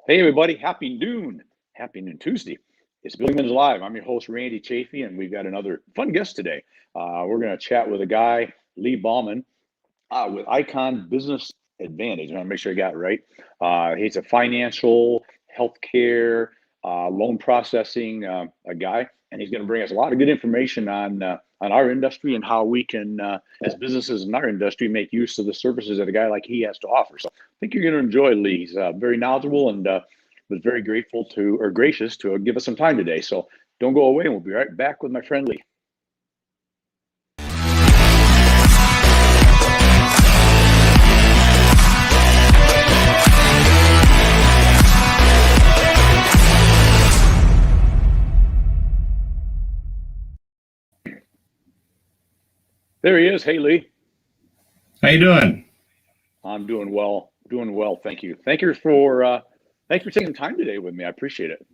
Hey, everybody. Happy noon. Happy noon Tuesday. It's Buildingmen's Live. I'm your host, Randy Chafee, and we've got another fun guest today. We're going to chat with a guy, Leigh Bauman, with Icon Business Advantage. I want to make sure I got it right. He's a financial, healthcare, loan processing a guy, and he's going to bring us a lot of good information on our industry and how we can, as businesses in our industry, make use of the services that a guy like he has to offer. So I think you're going to enjoy Leigh. He's very knowledgeable and was very gracious to give us some time today. So don't go away, and we'll be right back with my friend Leigh. There he is. Hey, Leigh. How you doing? I'm doing well. Doing well. Thank you. Thanks for taking time today with me. I appreciate it.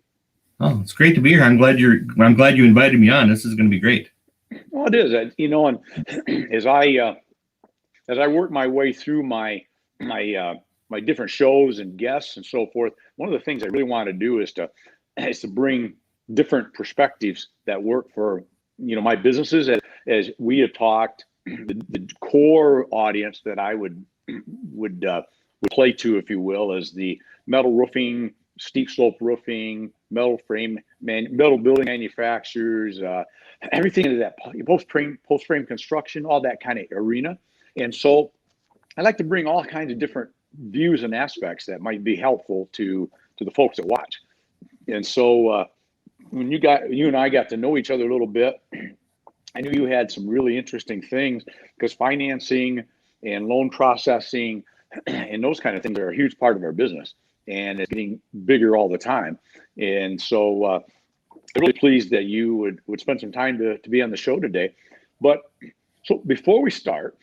Oh, it's great to be here. I'm glad you invited me on. This is going to be great. Well, it is. And as I work my way through my different shows and guests and so forth, one of the things I really want to do is to bring different perspectives that work for my businesses. As we have talked, the core audience that I would play to, if you will, is the metal roofing, steep slope roofing, metal building manufacturers, everything into that post frame construction, all that kind of arena. And so I like to bring all kinds of different views and aspects that might be helpful to the folks that watch. And so when you and I got to know each other a little bit, I knew you had some really interesting things, because financing and loan processing and those kind of things are a huge part of our business, and it's getting bigger all the time. And so I'm really pleased that you would spend some time to be on the show today. But so before we start,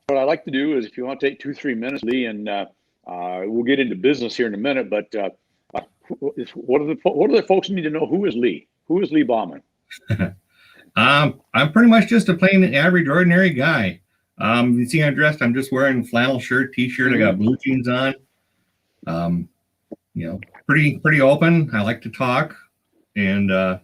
what I like to do is, if you want to take 2-3 minutes, Leigh, and we'll get into business here in a minute, but what do the folks need to know? Who is Leigh? Who is Leigh Bauman? I'm pretty much just a plain average ordinary guy. You see I'm dressed, I'm just wearing a flannel shirt, t-shirt. I got blue jeans on. Pretty open. I like to talk. And I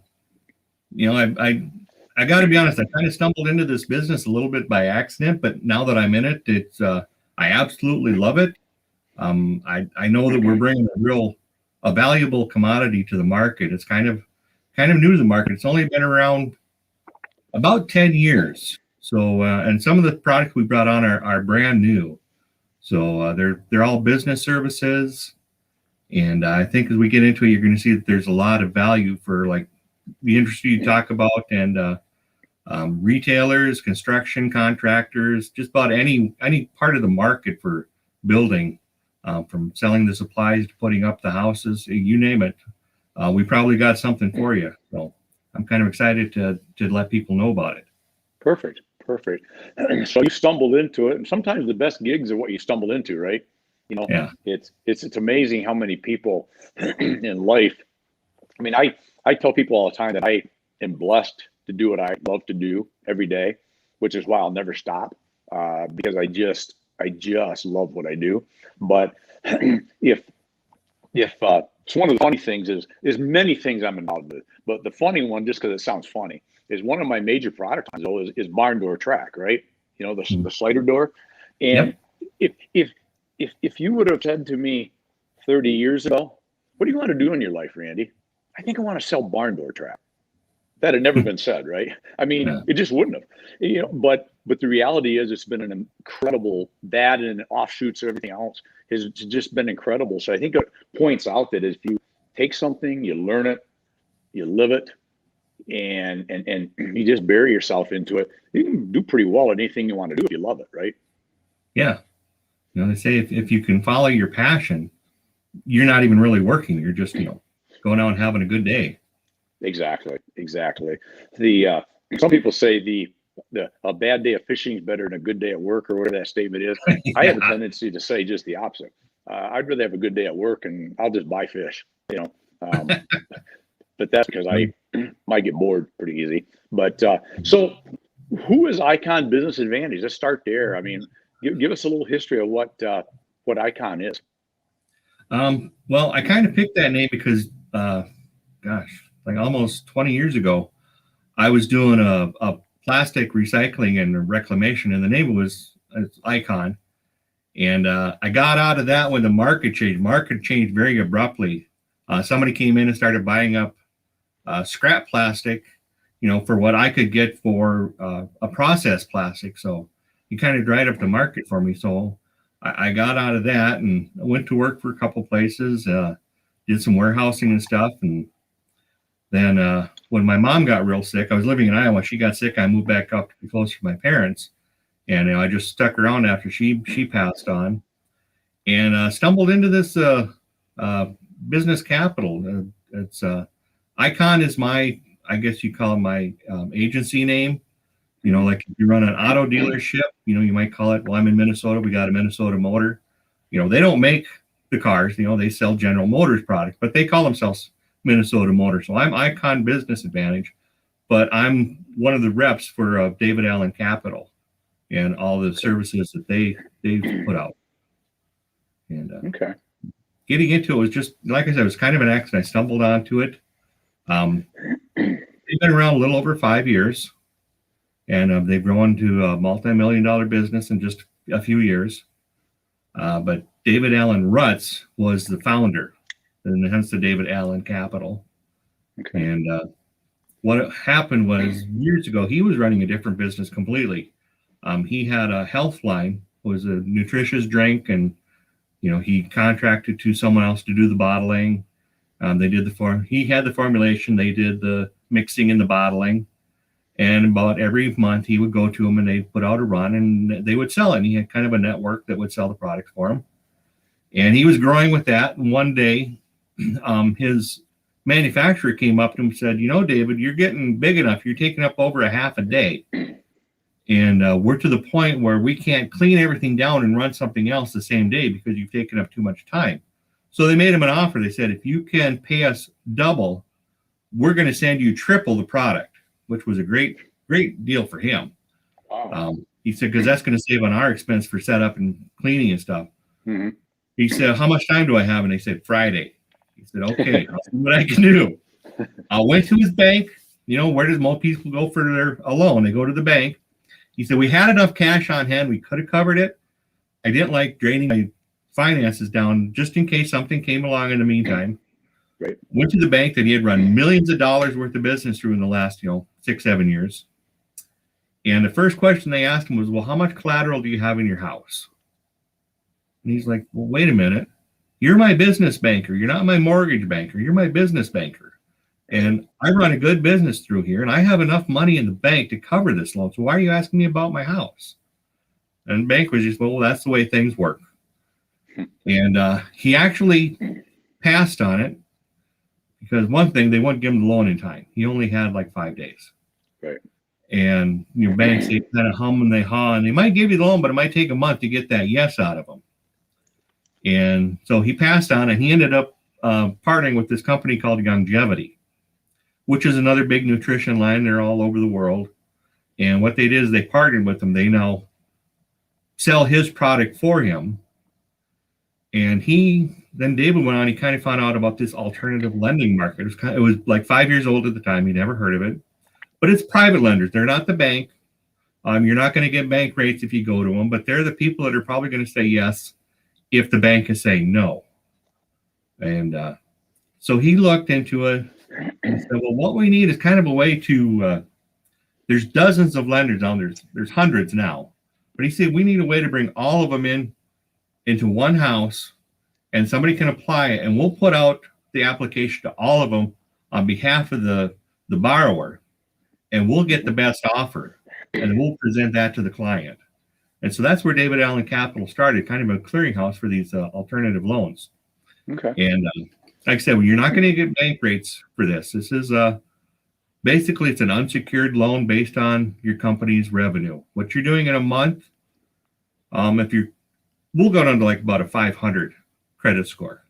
got to be honest, I kind of stumbled into this business a little bit by accident, but now that I'm in it, it's I absolutely love it. I know that we're bringing a valuable commodity to the market. It's kind of new to the market. It's only been around about 10 years. So, and some of the products we brought on are brand new. So they're all business services. And I think as we get into it, you're going to see that there's a lot of value for like the industry you talk about, and retailers, construction contractors, just about any part of the market for building, from selling the supplies to putting up the houses, you name it. We probably got something for you. So I'm kind of excited to let people know about it. Perfect. So you stumbled into it, and sometimes the best gigs are what you stumble into, right? Yeah. It's amazing how many people in life. I mean, I tell people all the time that I am blessed to do what I love to do every day, which is why I'll never stop, because I just love what I do. But if it's one of the funny things is many things I'm involved with, but the funny one, just because it sounds funny, is one of my major product lines though is barn door track, right? The slider door. And yep. If you would have said to me 30 years ago, what do you want to do in your life, Randy? I think I want to sell barn door track. That had never been said, right? I mean, It just wouldn't have. But the reality is, it's been an incredible, that and offshoots of everything else has just been incredible. So I think it points out that if you take something, you learn it, you live it, and you just bury yourself into it, you can do pretty well at anything you want to do if you love it, right? Yeah. They say if you can follow your passion, you're not even really working. You're just, going out and having a good day. Exactly. Some people say a bad day of fishing is better than a good day at work, or whatever that statement is. Yeah. I have a tendency to say just the opposite. I'd rather have a good day at work and I'll just buy fish, but that's because I might get bored pretty easy. But so who is Icon Business Advantage? Let's start there. I mean, give us a little history of what Icon is. Well, I kind of picked that name because, like almost 20 years ago, I was doing a plastic recycling and reclamation, and the name was Icon. And I got out of that when the market changed. Market changed very abruptly. Somebody came in and started buying up scrap plastic, for what I could get for a processed plastic. So he kind of dried up the market for me. So I got out of that and went to work for a couple places, did some warehousing and stuff. And then when my mom got real sick, I was living in Iowa. She got sick. I moved back up to be closer to my parents. And I just stuck around after she passed on, and stumbled into this business capital. It's Icon is my, I guess you call it my agency name. Like if you run an auto dealership, you might call it. Well, I'm in Minnesota. We got a Minnesota Motor. They don't make the cars. They sell General Motors products, but they call themselves Minnesota Motor. So I'm Icon Business Advantage, but I'm one of the reps for David Allen Capital and all the services that they put out. And getting into it was just, like I said, it was kind of an accident. I stumbled onto it. They've been around a little over 5 years, and they've grown to a multi-million-dollar business in just a few years. But David Allen Rutz was the founder, and hence the David Allen Capital. And what happened was, years ago, he was running a different business completely. He had a health line, was a nutritious drink, and he contracted to someone else to do the bottling. They did he had the formulation, they did the mixing and the bottling, and about every month he would go to them and they'd put out a run and they would sell it. And he had kind of a network that would sell the products for him, and he was growing with that. And one day, his manufacturer came up to him and said, David, you're getting big enough. You're taking up over a half a day. And we're to the point where we can't clean everything down and run something else the same day because you've taken up too much time. So they made him an offer. They said, if you can pay us double, we're going to send you triple the product, which was a great deal for him. Wow. He said, because that's going to save on our expense for setup and cleaning and stuff. Mm-hmm. He said, how much time do I have? And they said, Friday. He said, okay, I'll see what I can do. I went to his bank. Where does most people go for a loan? They go to the bank. He said, we had enough cash on hand. We could have covered it. I didn't like draining my finances down just in case something came along in the meantime. Right. Went to the bank that he had run millions of dollars worth of business through in the last, 6-7 years. And the first question they asked him was, well, how much collateral do you have in your house? And he's like, well, wait a minute. You're my business banker. You're not my mortgage banker. You're my business banker. And I run a good business through here, and I have enough money in the bank to cover this loan. So why are you asking me about my house? And the bank was just, well, that's the way things work. And he actually passed on it because one thing, they wouldn't give him the loan in time. He only had like 5 days. Right. And banks, they kind of hum and they haw, and they might give you the loan, but it might take a month to get that yes out of them. And so he passed on, and he ended up partnering with this company called Longevity, which is another big nutrition line. They're all over the world. And what they did is they partnered with them. They now sell his product for him. And then David went on, he kind of found out about this alternative lending market. It was like 5 years old at the time. He never heard of it. But it's private lenders. They're not the bank. You're not going to get bank rates if you go to them, but they're the people that are probably going to say yes if the bank is saying no. And so he looked into it and said, well, what we need is kind of a way to, there's dozens of lenders on there. There's hundreds now. But he said, we need a way to bring all of them into one house, and somebody can apply it, and we'll put out the application to all of them on behalf of the borrower, and we'll get the best offer, and we'll present that to the client. And so that's where David Allen Capital started, kind of a clearinghouse for these alternative loans. Okay. And like I said, well, you're not going to get bank rates for this. This is basically it's an unsecured loan based on your company's revenue. What you're doing in a month, we'll go down to like about a 500 credit score.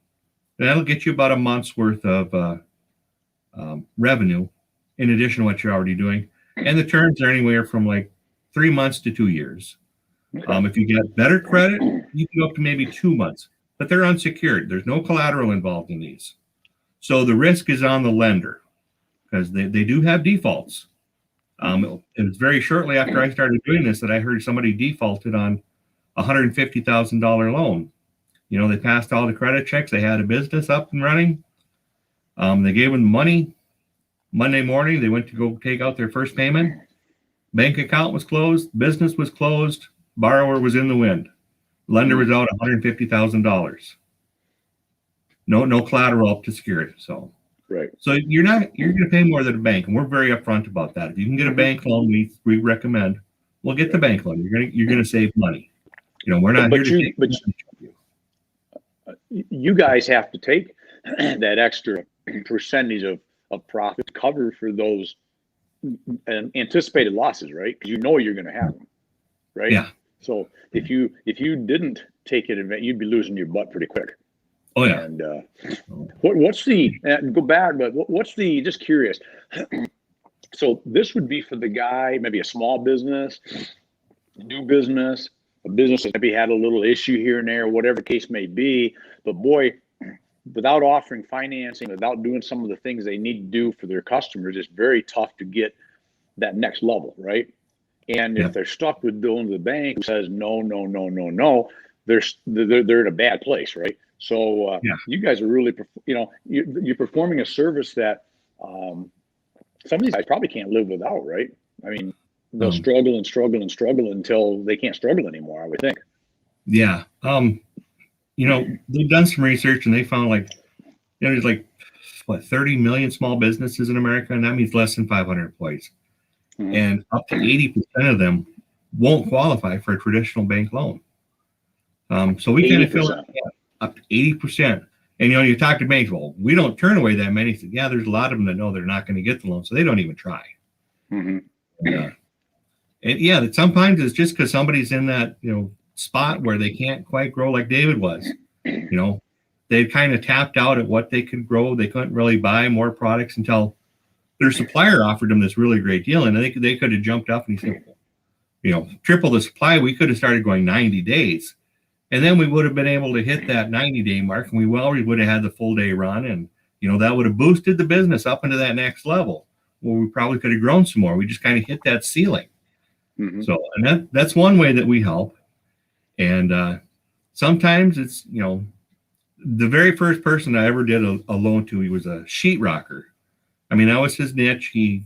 And that'll get you about a month's worth of revenue in addition to what you're already doing. And the terms are anywhere from like 3 months to 2 years. Okay. If you get better credit, you can go up to maybe 2 months. but they're unsecured. There's no collateral involved in these. So the risk is on the lender because they do have defaults. It was very shortly after I started doing this that I heard somebody defaulted on a $150,000 loan. You know, they passed all the credit checks. They had a business up and running. They gave them money. Monday morning, they went to go take out their first payment. Bank account was closed. Business was closed. Borrower was in the wind. Lender was out $150,000. No collateral up to secure it. So Right. So you're going to pay more than a bank, and we're very upfront about that. If you can get a bank loan, we recommend. We'll get the bank loan. You're going to save money. You know, we're not here to take. But you guys have to take that extra percentage of profit to cover for those anticipated losses, right? Because you know you're going to have them, right? Yeah. So if you didn't take it, you'd be losing your butt pretty quick. Oh yeah. And what's the go back? But what's the? Just curious. So this would be for the guy, maybe a small business, new business, a business that maybe had a little issue here and there, whatever the case may be. But boy, without offering financing, without doing some of the things they need to do for their customers, it's very tough to get that next level, right? And if they're stuck with going to the bank who says no, they're in a bad place, right? So you guys are really, you're performing a service that some of these guys probably can't live without, right? I mean, they'll struggle until they can't struggle anymore, I would think. Yeah. They've done some research and they found there's 30 million small businesses in America, and that means less than 500 employees. Mm-hmm. And up to 80% of them won't qualify for a traditional bank loan. So we kind of feel up to 80%. And, you talk to banks, well, we don't turn away that many. So, yeah, there's a lot of them that know they're not going to get the loan, so they don't even try. Mm-hmm. And sometimes it's just because somebody's in that, spot where they can't quite grow like David was. They kind of tapped out at what they could grow. They couldn't really buy more products until their supplier offered them this really great deal. And they could have jumped up and he said, triple the supply. We could have started going 90 days. And then we would have been able to hit that 90-day mark, and we already would have had the full day run. And, that would have boosted the business up into that next level where we probably could have grown some more. We just kind of hit that ceiling. Mm-hmm. So, and that's one way that we help. And sometimes it's, the very first person I ever did a loan to, he was a sheetrocker. I mean, that was his niche. He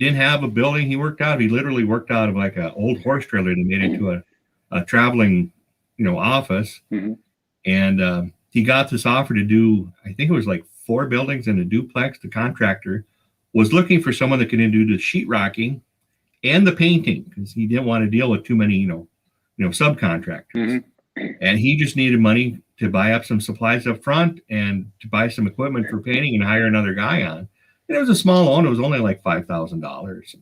didn't have a building he worked out. He literally worked out of like an old horse trailer that made into a traveling office. Mm-hmm. And he got this offer to do, I think it was like 4 buildings and a duplex. The contractor was looking for someone that could do the sheetrocking and the painting because he didn't want to deal with too many, subcontractors. Mm-hmm. And he just needed money to buy up some supplies up front and to buy some equipment for painting and hire another guy on. And it was a small loan. It was only like $5,000,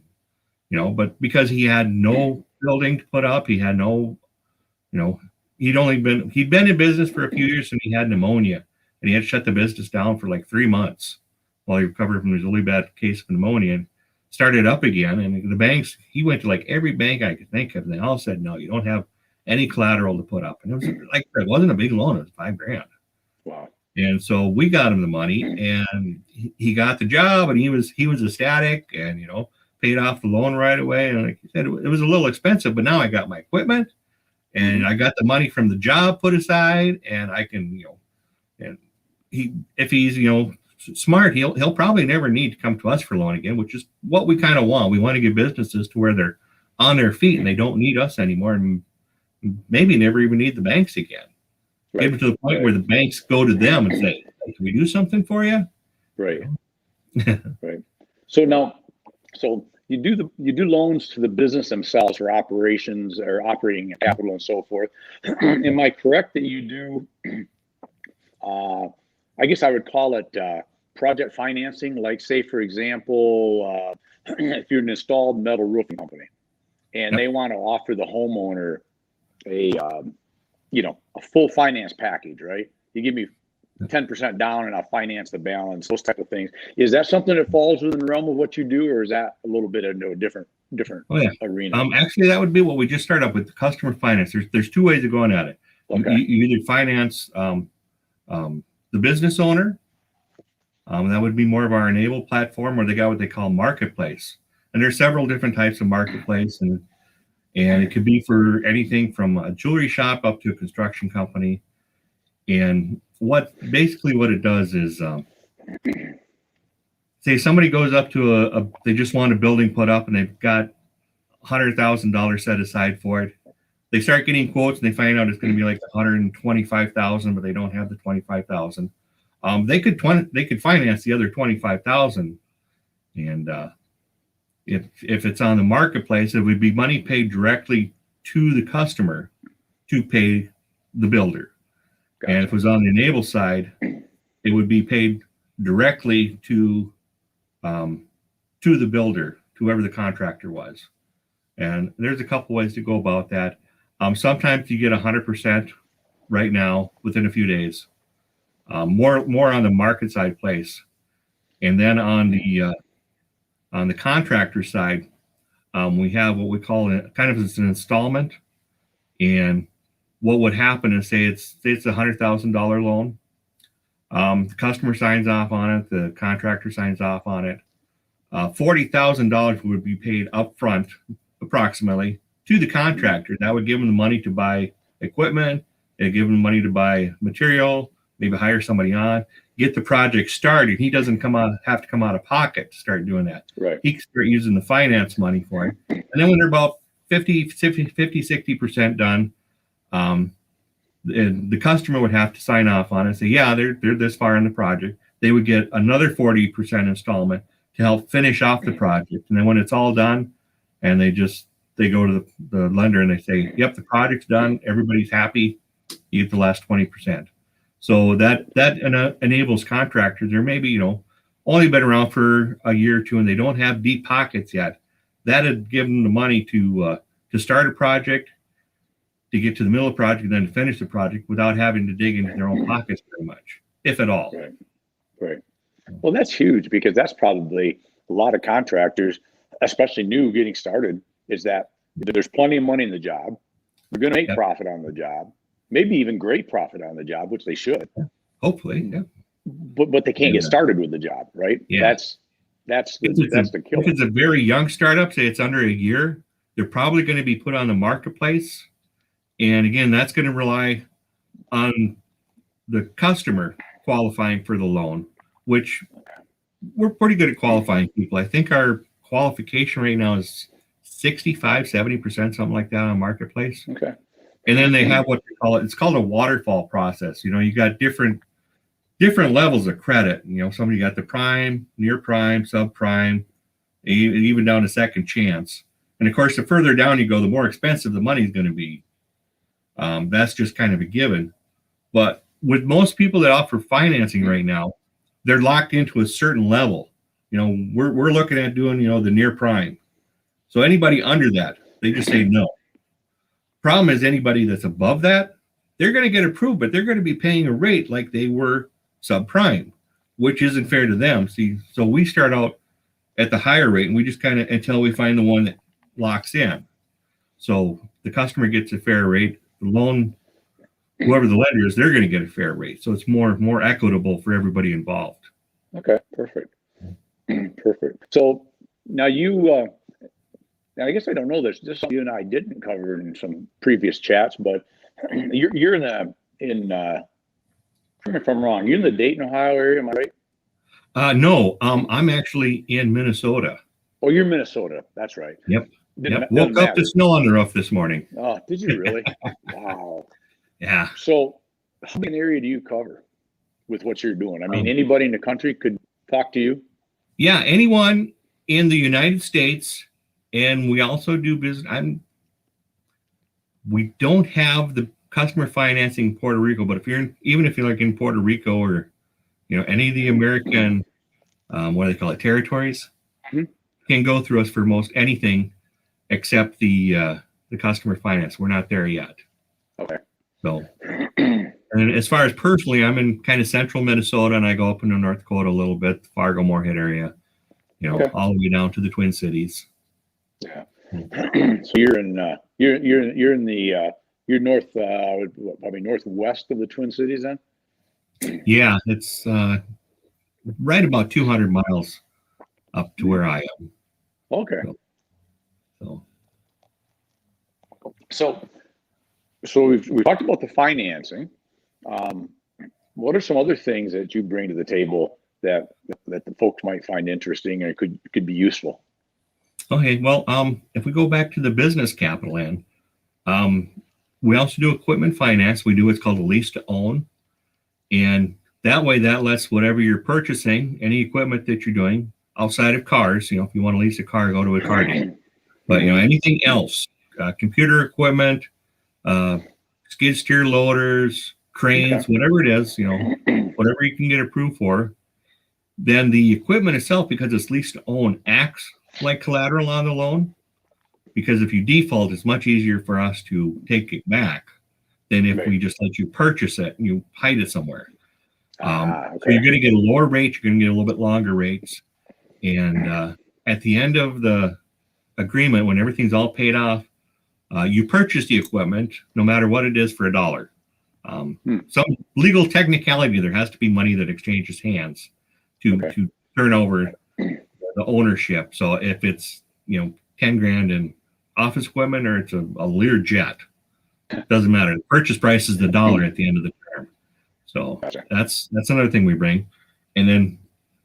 but because he had no building to put up, he had no, he'd been in business for a few years and he had pneumonia and he had to shut the business down for like 3 months while he recovered from his really bad case of pneumonia and started up again. And the banks, he went to like every bank I could think of, and they all said, no, you don't have any collateral to put up. And it was like, it wasn't a big loan. It was $5,000. Wow. And so we got him the money and he got the job and he was ecstatic and, paid off the loan right away. And like you said, it was a little expensive, but now I got my equipment and I got the money from the job put aside and I can, and if he's, smart, he'll probably never need to come to us for loan again, which is what we kind of want. We want to get businesses to where they're on their feet and they don't need us anymore and maybe never even need the banks again. Right. Maybe to the point where the banks go to them and say, hey, can we do something for you? Right. Right. So you do loans to the business themselves for operations or operating capital and so forth. Am I correct that you do I guess I would call it project financing, like say, for example, if you're an installed metal roofing company and they want to offer the homeowner a full finance package, right? You give me 10% down and I'll finance the balance, those type of things. Is that something that falls within the realm of what you do, or is that a little bit into a different arena? Actually, that would be what we just started up with, the customer finance. There's 2 ways of going at it. Okay. You either finance the business owner, that would be more of our Enable platform, or they got what they call marketplace. And there's several different types of marketplace, and it could be for anything from a jewelry shop up to a construction company. And basically what it does is, say somebody goes up to they just want a building put up and they've got $100,000 set aside for it. They start getting quotes and they find out it's going to be like 125,000, but they don't have the 25,000. They could finance the other 25,000, and if it's on the marketplace, it would be money paid directly to the customer to pay the builder. Gotcha. And if it was on the Enable side, it would be paid directly to the builder, whoever the contractor was. And there's a couple ways to go about that. Sometimes you get 100% right now within a few days. More on the market side place, and then on the contractor side, we have what we call kind of an installment. And what would happen is, say it's a $100,000 loan. The customer signs off on it. The contractor signs off on it. $40,000 would be paid upfront, approximately, to the contractor. That would give them the money to buy equipment. It'd give them money to buy material, maybe hire somebody on, get the project started. He doesn't have to come out of pocket to start doing that. Right. He can start using the finance money for it. And then when they're about 60% done, the customer would have to sign off on it and say, yeah, they're this far in the project. They would get another 40% installment to help finish off the project. And then when it's all done, and they go to the lender and they say, yep, the project's done, everybody's happy, you get the last 20%. So that enables contractors, or maybe, only been around for a year or two and they don't have deep pockets yet. That'd give them the money to start a project, to get to the middle of the project, and then to finish the project without having to dig into their own pockets very much, if at all. Right. Well, that's huge, because that's probably a lot of contractors, especially new getting started, is that there's plenty of money in the job. They're going to make profit on the job, maybe even great profit on the job, which they should. Hopefully, yeah. But they can't get started with the job, right? Yeah. That's the killer. If it's a very young startup, say it's under a year, they're probably going to be put on the marketplace. And again, that's going to rely on the customer qualifying for the loan, which we're pretty good at qualifying people. I think our qualification right now is 65-70%, something like that, on marketplace. Okay. And then they have what they call it's called a waterfall process. You got different levels of credit. Somebody got the prime, near prime, subprime, even down to second chance. And of course, the further down you go, the more expensive the money is going to be. That's just kind of a given. But with most people that offer financing right now, they're locked into a certain level. We're looking at doing, the near prime. So anybody under that, they just say no. Problem is, anybody that's above that, they're going to get approved, but they're going to be paying a rate like they were subprime, which isn't fair to them. See, so we start out at the higher rate, and we just kind of, until we find the one that locks in. So the customer gets a fair rate. The loan, whoever the lender is, they're going to get a fair rate. So it's more equitable for everybody involved. Okay, perfect. Perfect. So now now I guess I don't know this. This is something you and I didn't cover in some previous chats, but you're in if I'm wrong, you're in the Dayton, Ohio area, am I right? No, I'm actually in Minnesota. Oh, you're in Minnesota. That's right. Yep. Woke up to snow on the roof this morning. Oh, did you really? Wow. Yeah. So how big an area do you cover with what you're doing? I mean, anybody in the country could talk to you? Yeah, anyone in the United States. And we also do business. We don't have the customer financing in Puerto Rico, but if you're like in Puerto Rico or any of the American what do they call it, territories, can go through us for most anything except the customer finance. We're not there yet. Okay. So, and as far as personally, I'm in kind of central Minnesota, and I go up into North Dakota a little bit, the Fargo-Moorhead area, all the way down to the Twin Cities. Yeah. So you're in the You're north, probably northwest of the Twin Cities, then. Yeah, it's right about 200 miles up to where I am. Okay. So, So we've talked about the financing. What are some other things that you bring to the table that the folks might find interesting and could be useful? okay, well, if we go back to the business capital end, we also do equipment finance. We do what's called a lease to own, and that way that lets whatever you're purchasing, any equipment that you're doing outside of cars, if you want to lease a car, go to a car dealer. But anything else, computer equipment, skid steer loaders, cranes, whatever it is, whatever you can get approved for, then the equipment itself, because it's leased to own, acts like collateral on the loan. Because if you default, it's much easier for us to take it back than if we just let you purchase it and you hide it somewhere. So you're going to get a lower rate, you're going to get a little bit longer rates. And at the end of the agreement, when everything's all paid off, you purchase the equipment, no matter what it is, for $1. Some legal technicality, there has to be money that exchanges hands to turn over the ownership. So if it's 10 grand in office equipment or it's a Lear jet, doesn't matter. The purchase price is the $1 at the end of the term. So that's another thing we bring. And then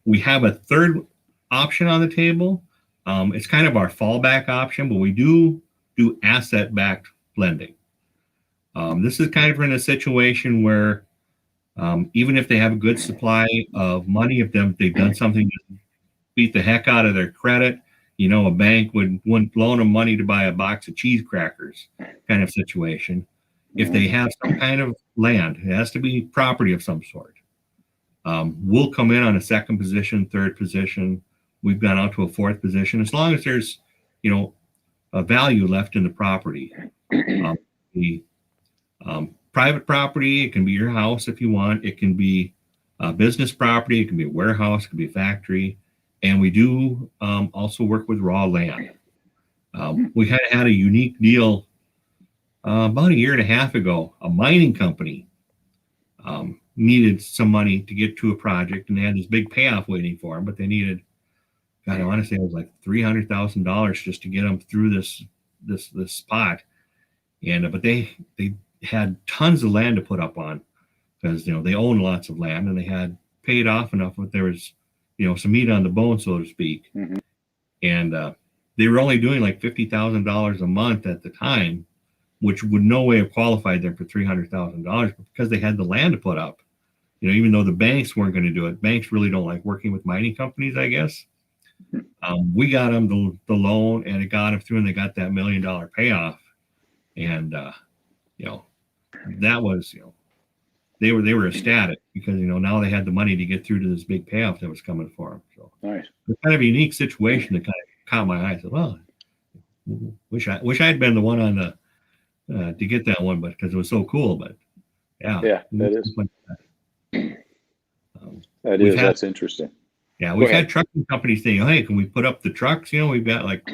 we have a third option on the table. It's kind of our fallback option, but we do asset-backed lending. This is kind of in a situation where even if they have a good supply of money, if they've done something to beat the heck out of their credit, a bank wouldn't loan them money to buy a box of cheese crackers kind of situation. If they have some kind of land, it has to be property of some sort. We'll come in on a second position, third position. We've gone out to a fourth position, as long as there's, a value left in the property. The private property, it can be your house if you want. It can be a business property. It can be a warehouse. It can be a factory. And we do also work with raw land. We had a unique deal about a year and a half ago. A mining company needed some money to get to a project, and they had this big payoff waiting for them, but they needed, God, I want to say it was like $300,000 just to get them through this spot. And but they had tons of land to put up on, because they own lots of land, and they had paid off enough that there was some meat on the bone, so to speak. And they were only doing like $50,000 a month at the time, which would no way have qualified them for $300,000, but because they had the land to put up, even though the banks weren't going to do it. Banks really don't like working with mining companies, I guess. We got them the loan, and it got them through, and they got that $1 million payoff. And that was they were ecstatic, because now they had the money to get through to this big payoff that was coming for them. So nice. It's kind of a unique situation that kind of caught my eye. I said, well, wish I'd been the one on the to get that one, but because it was so cool. But that is that's interesting. Yeah, we've had trucking companies saying, hey, can we put up the trucks? We've got like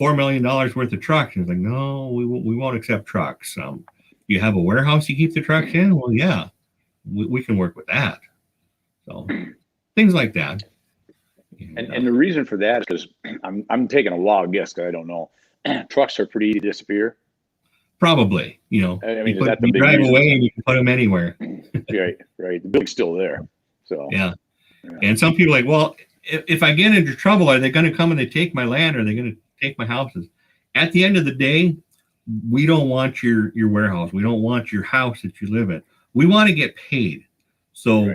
$4 million worth of trucks. And it's like, no, we won't accept trucks. You have a warehouse you keep the trucks in? Well, yeah, we can work with that. So things like that. And the reason for that is because I'm taking a wild guess, because I don't know. Trucks are pretty easy to disappear. Probably, I mean, is that the you big drive reason? away and you can put them anywhere. Right. The building's still there. So yeah. And some people are like, well, if I get into trouble, are they going to come and they take my land? Or are they going to take my houses? At the end of the day, we don't want your warehouse. We don't want your house that you live in. We want to get paid. So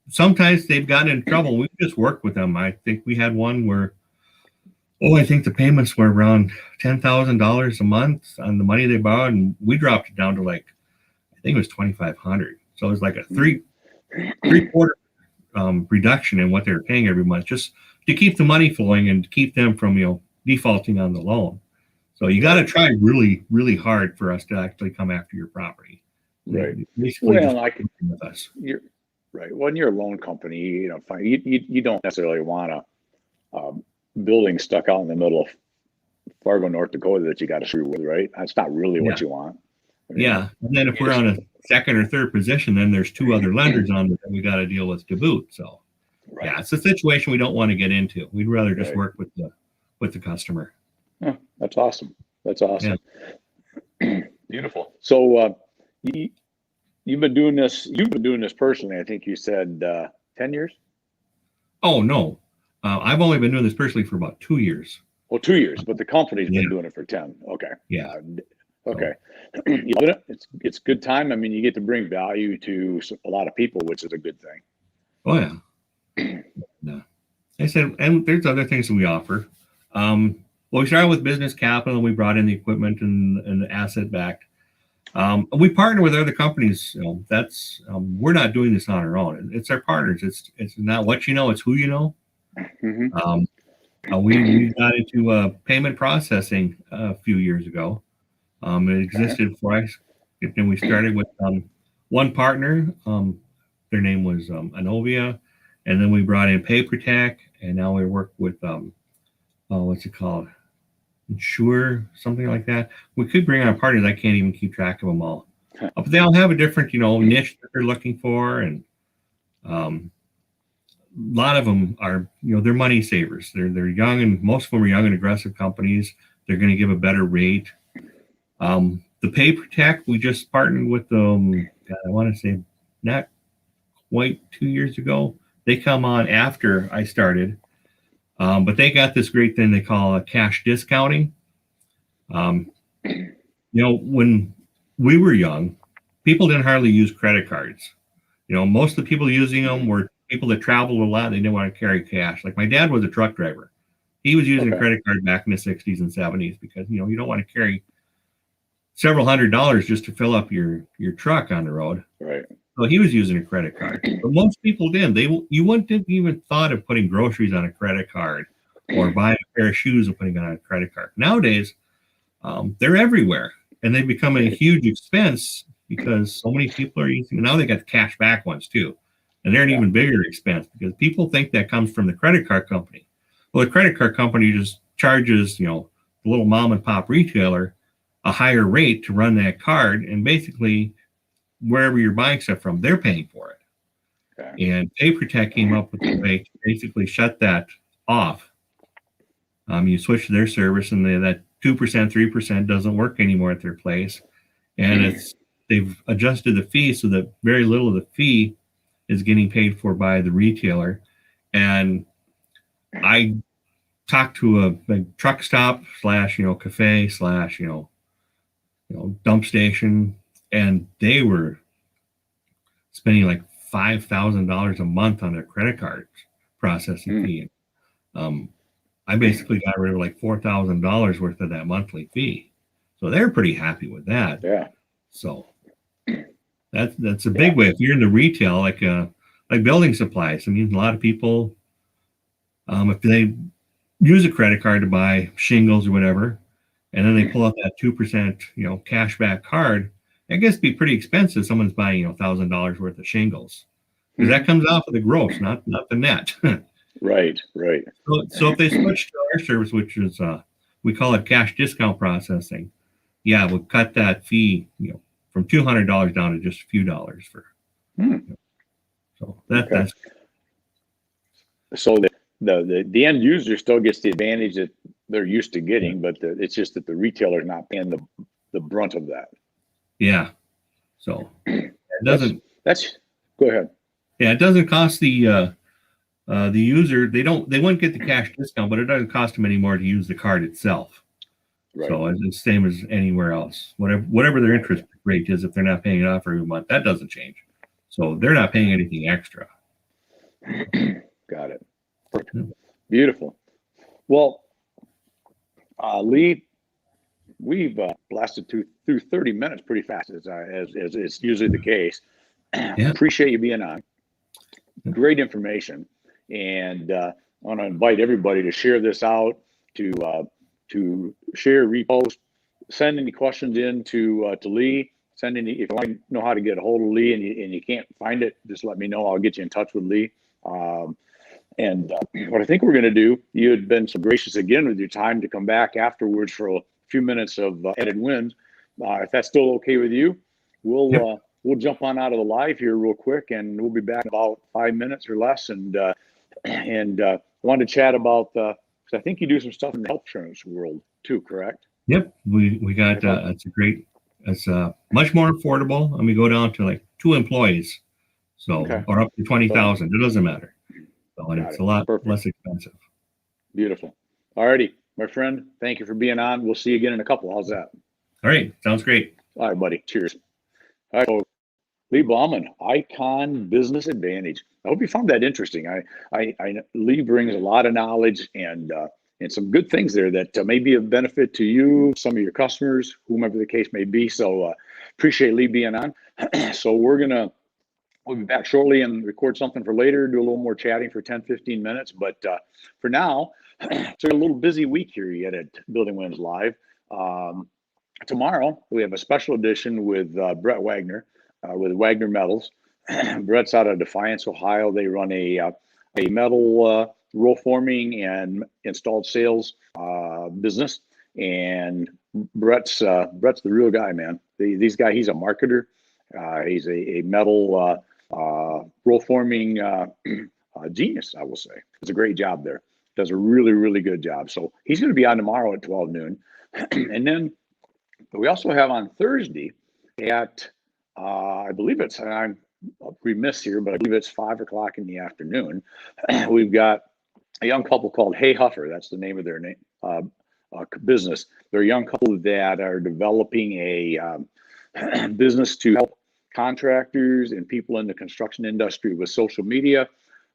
sometimes they've gotten in trouble. We just work with them. I think we had one where, I think the payments were around $10,000 a month on the money they borrowed, and we dropped it down to like, I think it was $2,500. So it was like a three-quarter reduction in what they were paying every month, just to keep the money flowing and to keep them from defaulting on the loan. So you got to try really, really hard for us to actually come after your property. Right. Basically, with us. You're right. When you're a loan company, you don't necessarily want a building stuck out in the middle of Fargo, North Dakota that you got to screw with, right? That's not really what you want. Yeah. And then if we're on a second or third position, then there's two other lenders on that we got to deal with to boot. So Right. yeah, it's a situation we don't want to get into. We'd rather just Right. work with the customer. Oh, that's awesome. That's awesome. Yeah. Beautiful. So you've been doing this. You've been doing this personally. I think you said 10 years. Oh no, I've only been doing this personally for about 2 years. Well, 2 years, but the company's Yeah. been doing it for 10. Okay. Yeah. Okay. You love it? It's good time. I mean, you get to bring value to a lot of people, which is a good thing. Oh yeah. No. I said, and there's other things that we offer. Well, we started with business capital. We brought in the equipment and the asset backed. We partner with other companies. That's we're not doing this on our own. It's our partners. It's not what you know. It's who you know. Mm-hmm. We got into payment processing a few years ago. It existed for us. Then we started with one partner. Their name was Anovia, and then we brought in PayProtect, and now we work with what's it called? Insure, something like that. We could bring on partners. I can't even keep track of them all. But they all have a different, niche that they're looking for, and a lot of them are, they're money savers. They're young, and most of them are young and aggressive companies. They're going to give a better rate. The PayProtect, we just partnered with them. I want to say not quite 2 years ago. They come on after I started. But they got this great thing they call cash discounting. When we were young, people didn't hardly use credit cards. Most of the people using them were people that traveled a lot. They didn't want to carry cash. Like my dad was a truck driver. He was using a credit card back in the 60s and 70s because, you don't want to carry several $100s just to fill up your truck on the road. Right. So he was using a credit card, but most people didn't. You wouldn't have even thought of putting groceries on a credit card or buying a pair of shoes and putting it on a credit card. Nowadays, they're everywhere, and they become a huge expense because so many people are using. Now they got the cash back ones too, and they're an even bigger expense because people think that comes from the credit card company. Well, the credit card company just charges the little mom and pop retailer a higher rate to run that card, and basically wherever you're buying stuff from, they're paying for it. Okay. And PayProtect came up with a way to basically shut that off. You switch to their service, and that 2%, 3% doesn't work anymore at their place. And they've adjusted the fee so that very little of the fee is getting paid for by the retailer. And I talked to a truck stop / cafe / dump station, and they were spending like $5,000 a month on their credit card processing fee. I basically got rid of like $4,000 worth of that monthly fee, so they're pretty happy with that. Yeah. So that's a big way if you're in the retail, like building supplies. I mean, a lot of people, if they use a credit card to buy shingles or whatever, and then they pull out that 2%, cash back card, it gets to be pretty expensive. Someone's buying, $1,000 worth of shingles, because that comes off of the gross, not the net. Right. So if they switch to our service, which is we call it cash discount processing, we'll cut that fee, from $200 down to just a few dollars for. So that's. So the end user still gets the advantage that they're used to getting, but it's just that the retailer's not paying the brunt of that. Yeah. So it doesn't. That's go ahead. Yeah, it doesn't cost the user. They wouldn't get the cash discount, but it doesn't cost them any more to use the card itself. Right. So it's the same as anywhere else. Whatever their interest rate is, if they're not paying it off every month, that doesn't change. So they're not paying anything extra. Got it. Beautiful. Well, Leigh, we've blasted through 30 minutes pretty fast, as is usually the case. Appreciate you being on. Great information, and I want to invite everybody to share this out, to share, repost, send any questions in to Leigh. Send any, if you want to know how to get a hold of Leigh and you can't find it, just let me know. I'll get you in touch with Leigh. And what I think we're going to do, you had been so gracious again with your time to come back afterwards for a few minutes of added wins. if that's still okay with you, we'll jump on out of the live here real quick, and we'll be back in about 5 minutes or less. And wanted to chat about, because I think you do some stuff in the health insurance world too, correct? Yep, we got it's much more affordable, and we go down to like 2 employees, so Okay. or up to 20,000. It doesn't matter. So and Got it's it. a lot Perfect. less expensive. Beautiful. All righty, my friend. Thank you for being on. We'll see you again in a couple. How's that? All right, sounds great. All right, buddy. Cheers. All right. So Leigh Bauman, Icon Business Advantage. I hope you found that interesting. Leigh brings a lot of knowledge and some good things there that may be of benefit to you, some of your customers, whomever the case may be. So appreciate Leigh being on. So we'll be back shortly and record something for later, do a little more chatting for 10, 15 minutes. But for now, it's a little busy week here yet at Building Winds Live. Tomorrow, we have a special edition with Brett Wagner with Wagner Metals. Brett's out of Defiance, Ohio. They run a metal roll forming and installed sales business. And Brett's the real guy, man. He's a marketer. He's a metal roll forming genius, I will say. Does a great job there. Does a really, really good job. So he's going to be on tomorrow at 12 noon. And then we also have on Thursday at, I believe it's, I'm remiss here, but I believe it's 5 o'clock in the afternoon. We've got a young couple called Hey Huffer. That's the name of their business. They're a young couple that are developing a business to help contractors and people in the construction industry with social media,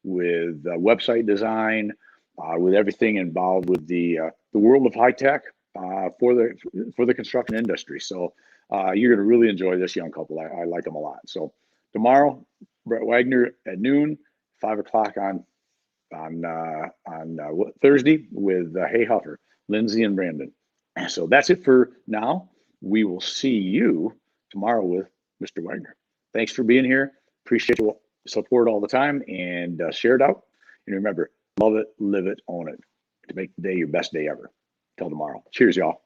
with website design, with everything involved with the world of high tech for the construction industry. So you're going to really enjoy this young couple. I like them a lot. So tomorrow, Brett Wagner at noon, 5 o'clock on Thursday with Hey Huffer, Lindsay and Brandon. So that's it for now. We will see you tomorrow with Mr. Wagner. Thanks for being here. Appreciate your support all the time, and share it out. And remember, love it, live it, own it to make the day your best day ever. Till tomorrow. Cheers, y'all.